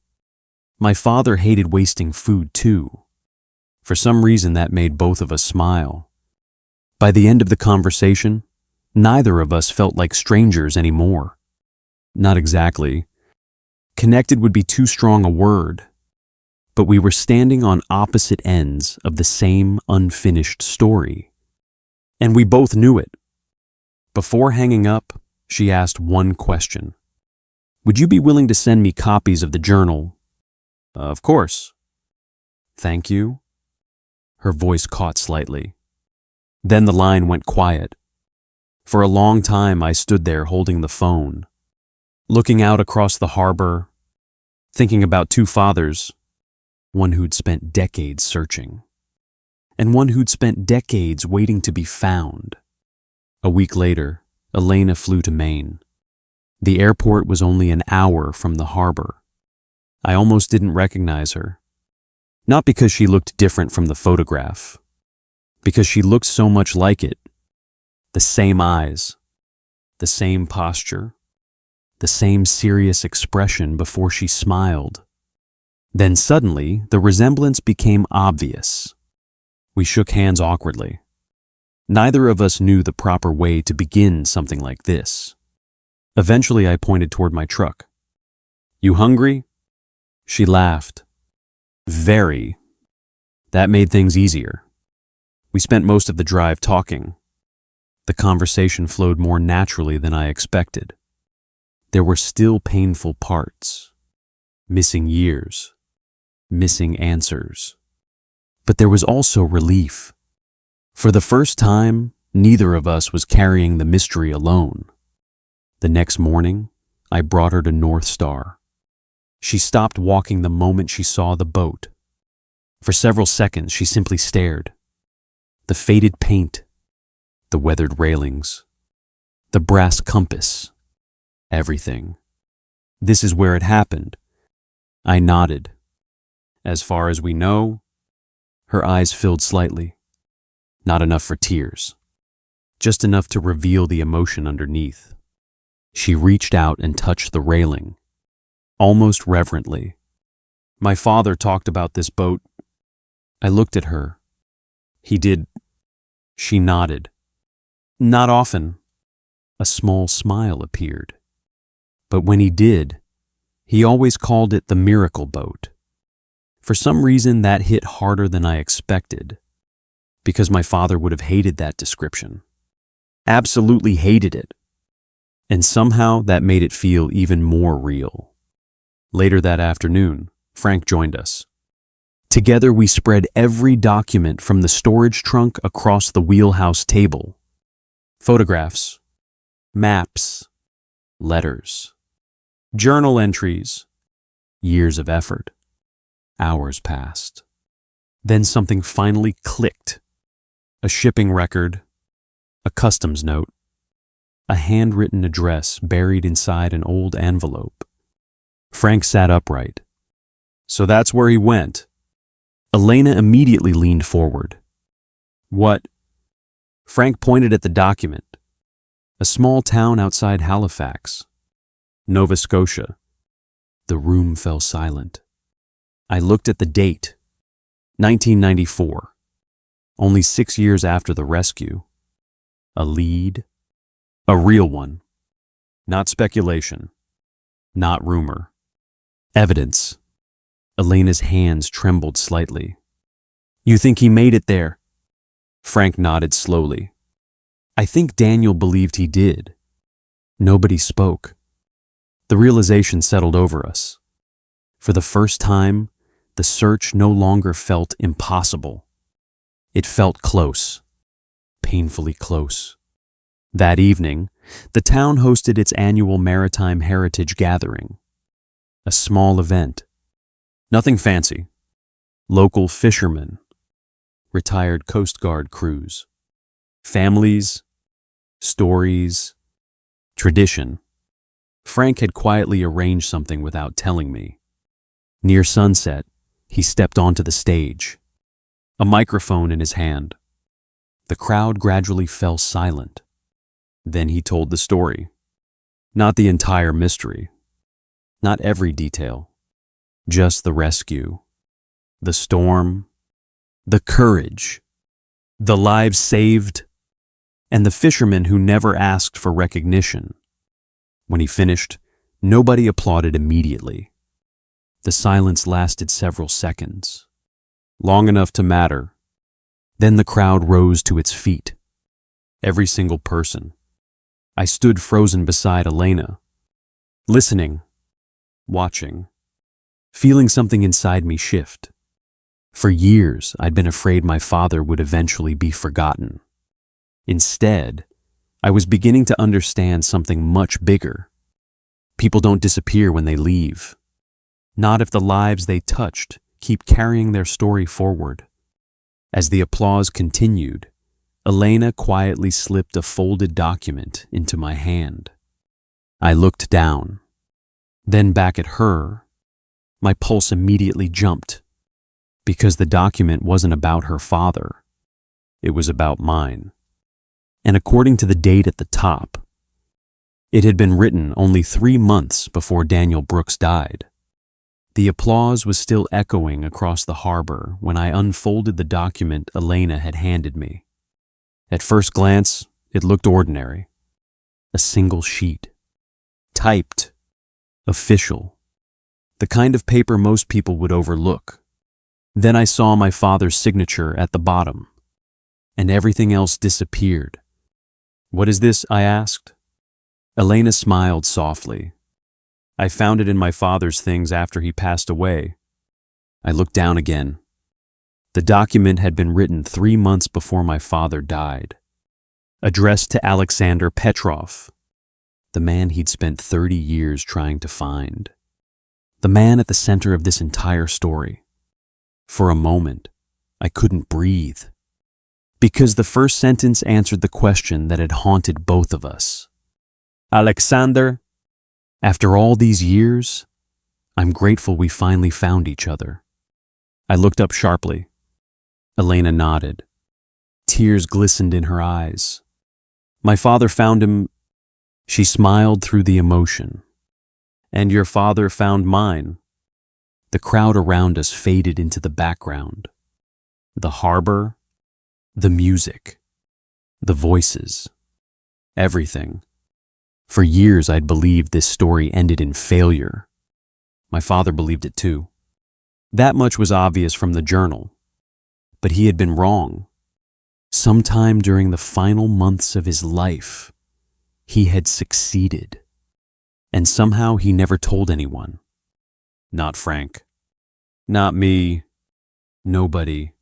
My father hated wasting food too. For some reason that made both of us smile. By the end of the conversation, neither of us felt like strangers anymore. Not exactly. Connected would be too strong a word. But we were standing on opposite ends of the same unfinished story. And we both knew it. Before hanging up, she asked one question. "Would you be willing to send me copies of the journal?" "Of course." "Thank you." Her voice caught slightly. Then the line went quiet. For a long time I stood there holding the phone, looking out across the harbor, thinking about two fathers, one who'd spent decades searching, and one who'd spent decades waiting to be found. A week later, Elena flew to Maine. The airport was only an hour from the harbor. I almost didn't recognize her. Not because she looked different from the photograph, because she looked so much like it. The same eyes, the same posture, the same serious expression before she smiled. Then suddenly, the resemblance became obvious. We shook hands awkwardly. Neither of us knew the proper way to begin something like this. Eventually, I pointed toward my truck. "You hungry?" She laughed. "Very." That made things easier. We spent most of the drive talking. The conversation flowed more naturally than I expected. There were still painful parts, missing years, missing answers. But there was also relief. For the first time, neither of us was carrying the mystery alone. The next morning, I brought her to North Star. She stopped walking the moment she saw the boat. For several seconds, she simply stared. The faded paint, the weathered railings, the brass compass, everything. "This is where it happened." I nodded. "As far as we know." Her eyes filled slightly. Not enough for tears. Just enough to reveal the emotion underneath. She reached out and touched the railing, almost reverently. "My father talked about this boat." I looked at her. "He did." She nodded. "Not often." A small smile appeared. "But when he did, he always called it the miracle boat." For some reason, that hit harder than I expected, because my father would have hated that description. Absolutely hated it. And somehow that made it feel even more real. Later that afternoon, Frank joined us. Together we spread every document from the storage trunk across the wheelhouse table. Photographs, maps, letters, journal entries, years of effort. Hours passed. Then something finally clicked. A shipping record, a customs note, a handwritten address buried inside an old envelope. Frank sat upright. "So that's where he went." Elena immediately leaned forward. "What?" Frank pointed at the document. "A small town outside Halifax, Nova Scotia." The room fell silent. I looked at the date. 1994. Only 6 years after the rescue. A lead. A real one. Not speculation. Not rumor. Evidence. Elena's hands trembled slightly. You think he made it there? Frank nodded slowly. I think Daniel believed he did. Nobody spoke. The realization settled over us. For the first time, the search no longer felt impossible. It felt close. Painfully close. That evening, the town hosted its annual Maritime Heritage Gathering. A small event. Nothing fancy. Local fishermen. Retired Coast Guard crews. Families. Stories. Tradition. Frank had quietly arranged something without telling me. Near sunset, he stepped onto the stage, a microphone in his hand. The crowd gradually fell silent. Then he told the story. Not the entire mystery. Not every detail. Just the rescue. The storm. The courage. The lives saved. And the fishermen who never asked for recognition. When he finished, nobody applauded immediately. The silence lasted several seconds. Long enough to matter. Then the crowd rose to its feet. Every single person. I stood frozen beside Elena, listening, watching, feeling something inside me shift. For years, I'd been afraid my father would eventually be forgotten. Instead, I was beginning to understand something much bigger. People don't disappear when they leave. Not if the lives they touched keep carrying their story forward. As the applause continued, Elena quietly slipped a folded document into my hand. I looked down, then back at her. My pulse immediately jumped, because the document wasn't about her father. It was about mine. And according to the date at the top, it had been written only 3 months before Daniel Brooks died. The applause was still echoing across the harbor when I unfolded the document Elena had handed me. At first glance, it looked ordinary. A single sheet. Typed. Official. The kind of paper most people would overlook. Then I saw my father's signature at the bottom, and everything else disappeared. What is this? I asked. Elena smiled softly. I found it in my father's things after he passed away. I looked down again. The document had been written 3 months before my father died. Addressed to Alexander Petrov, the man he'd spent 30 years trying to find. The man at the center of this entire story. For a moment, I couldn't breathe. Because the first sentence answered the question that had haunted both of us. Alexander, after all these years, I'm grateful we finally found each other. I looked up sharply. Elena nodded. Tears glistened in her eyes. My father found him. She smiled through the emotion. And your father found mine. The crowd around us faded into the background. The harbor, the music, the voices, everything. For years I'd believed this story ended in failure. My father believed it too. That much was obvious from the journal. But he had been wrong. Sometime during the final months of his life, he had succeeded. And somehow he never told anyone. Not Frank. Not me. Nobody.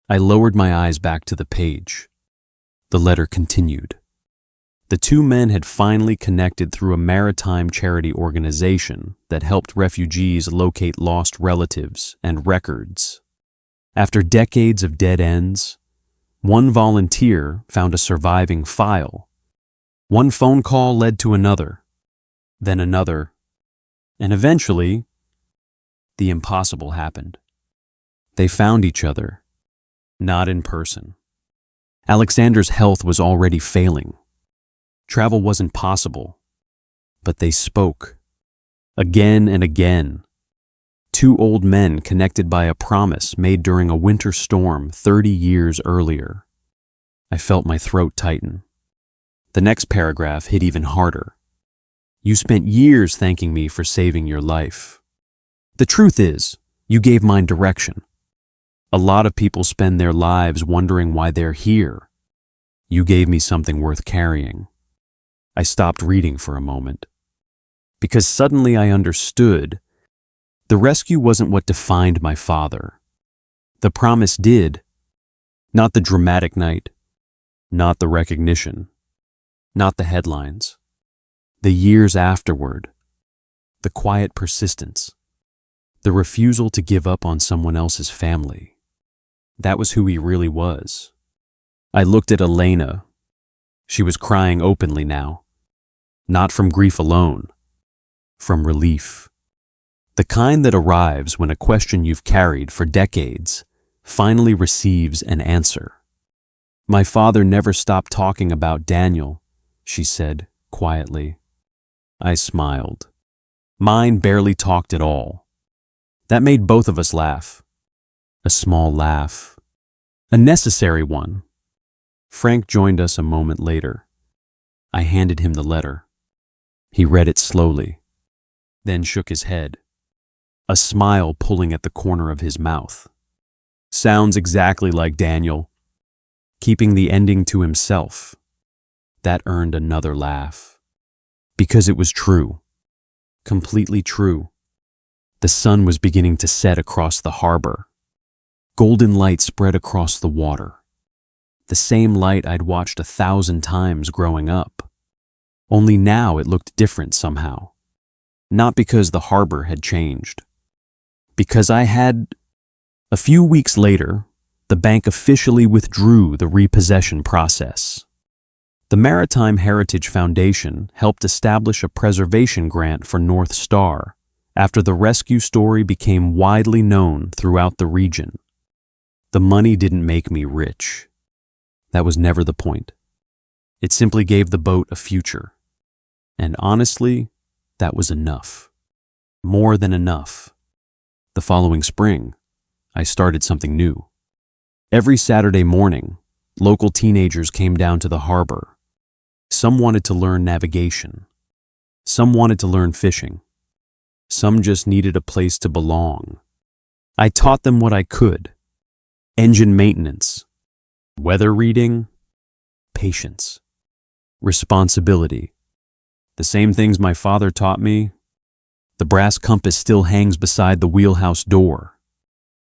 I lowered my eyes back to the page. The letter continued. The two men had finally connected through a maritime charity organization that helped refugees locate lost relatives and records. After decades of dead ends, one volunteer found a surviving file. One phone call led to another, then another, and eventually, the impossible happened. They found each other, not in person. Alexander's health was already failing. Travel wasn't possible, but they spoke, again and again. two old men connected by a promise made during a winter storm 30 years earlier. I felt my throat tighten. The next paragraph hit even harder. You spent years thanking me for saving your life. The truth is, you gave mine direction. A lot of people spend their lives wondering why they're here. You gave me something worth carrying. I stopped reading for a moment. Because suddenly I understood. The rescue wasn't what defined my father. The promise did. Not the dramatic night. Not the recognition. Not the headlines. The years afterward. The quiet persistence. The refusal to give up on someone else's family. That was who he really was. I looked at Elena. She was crying openly now. Not from grief alone. From relief. The kind that arrives when a question you've carried for decades finally receives an answer. My father never stopped talking about Daniel, she said quietly. I smiled. Mine barely talked at all. That made both of us laugh. A small laugh. A necessary one. Frank joined us a moment later. I handed him the letter. He read it slowly, then shook his head, a smile pulling at the corner of his mouth. Sounds exactly like Daniel. Keeping the ending to himself. That earned another laugh. Because it was true. Completely true. The sun was beginning to set across the harbor. Golden light spread across the water. The same light I'd watched 1,000 times growing up. Only now it looked different somehow. Not because the harbor had changed. Because I had... A few weeks later, the bank officially withdrew the repossession process. The Maritime Heritage Foundation helped establish a preservation grant for North Star after the rescue story became widely known throughout the region. The money didn't make me rich. That was never the point. It simply gave the boat a future. And honestly, that was enough. More than enough. The following spring, I started something new. Every Saturday morning, local teenagers came down to the harbor. Some wanted to learn navigation. Some wanted to learn fishing. Some just needed a place to belong. I taught them what I could. Engine maintenance, weather reading, patience, responsibility. The same things my father taught me. The brass compass still hangs beside the wheelhouse door.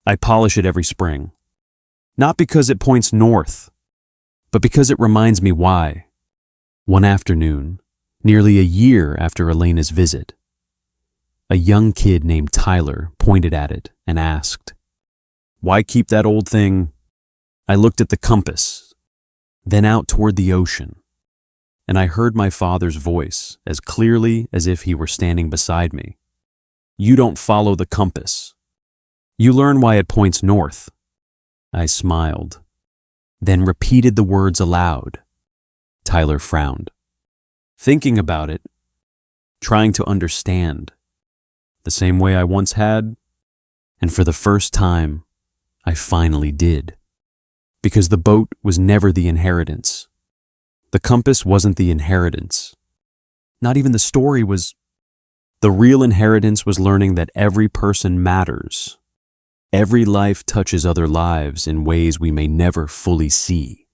I polish it every spring. Not because it points north, but because it reminds me why. One afternoon, nearly a year after Elena's visit, a young kid named Tyler pointed at it and asked, "Why keep that old thing?" I looked at the compass, then out toward the ocean, and I heard my father's voice as clearly as if he were standing beside me. "You don't follow the compass. You learn why it points north." I smiled, then repeated the words aloud. Tyler frowned. Thinking about it, trying to understand, the same way I once had, and for the first time, I finally did. Because the boat was never the inheritance. The compass wasn't the inheritance. Not even the story was. The real inheritance was learning that every person matters. Every life touches other lives in ways we may never fully see.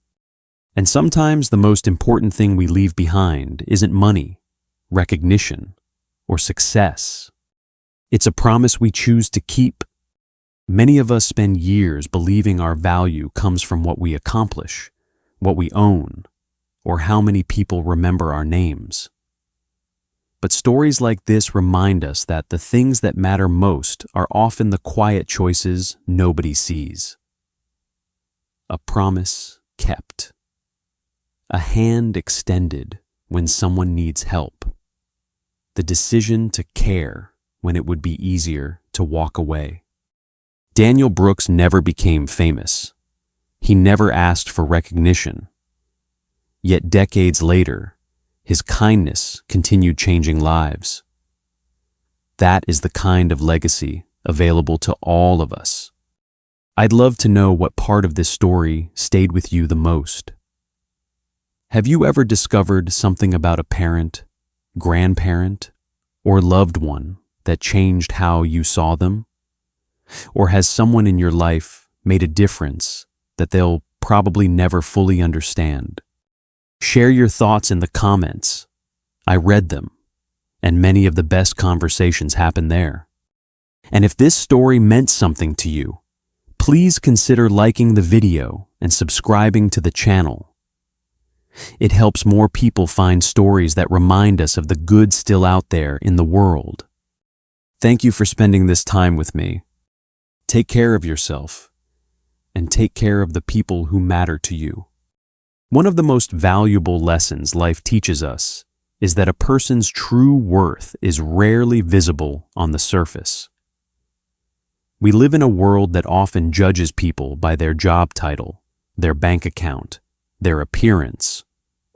And sometimes the most important thing we leave behind isn't money, recognition, or success. It's a promise we choose to keep. Many of us spend years believing our value comes from what we accomplish, what we own, or how many people remember our names. But stories like this remind us that the things that matter most are often the quiet choices nobody sees. A promise kept. A hand extended when someone needs help. The decision to care when it would be easier to walk away. Daniel Brooks never became famous. He never asked for recognition. Yet decades later, his kindness continued changing lives. That is the kind of legacy available to all of us. I'd love to know what part of this story stayed with you the most. Have you ever discovered something about a parent, grandparent, or loved one that changed how you saw them? Or has someone in your life made a difference that they'll probably never fully understand? Share your thoughts in the comments. I read them, and many of the best conversations happen there. And if this story meant something to you, please consider liking the video and subscribing to the channel. It helps more people find stories that remind us of the good still out there in the world. Thank you for spending this time with me. Take care of yourself, and take care of the people who matter to you. One of the most valuable lessons life teaches us is that a person's true worth is rarely visible on the surface. We live in a world that often judges people by their job title, their bank account, their appearance,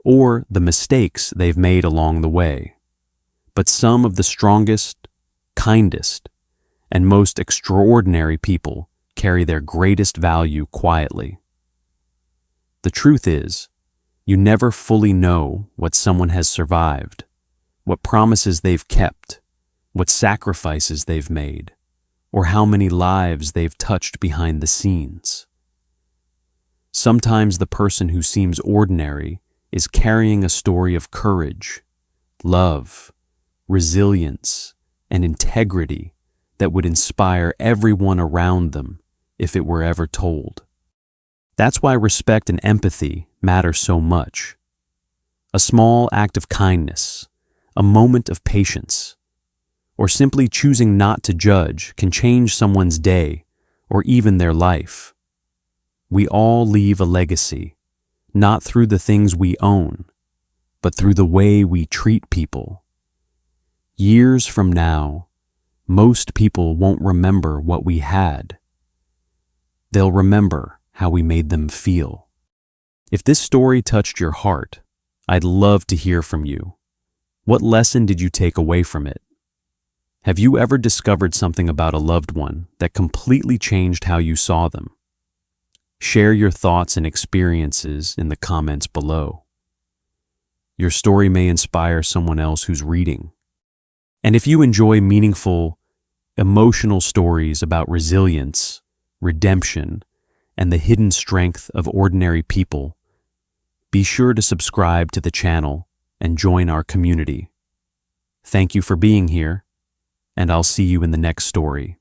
or the mistakes they've made along the way. But some of the strongest, kindest, and most extraordinary people carry their greatest value quietly. The truth is, you never fully know what someone has survived, what promises they've kept, what sacrifices they've made, or how many lives they've touched behind the scenes. Sometimes the person who seems ordinary is carrying a story of courage, love, resilience, and integrity that would inspire everyone around them if it were ever told. That's why respect and empathy matter so much. A small act of kindness, a moment of patience, or simply choosing not to judge can change someone's day or even their life. We all leave a legacy, not through the things we own, but through the way we treat people. Years from now, most people won't remember what we had. They'll remember how we made them feel. If this story touched your heart, I'd love to hear from you. What lesson did you take away from it? Have you ever discovered something about a loved one that completely changed how you saw them? Share your thoughts and experiences in the comments below. Your story may inspire someone else who's reading. And if you enjoy meaningful, emotional stories about resilience, redemption, and the hidden strength of ordinary people, be sure to subscribe to the channel and join our community. Thank you for being here, and I'll see you in the next story.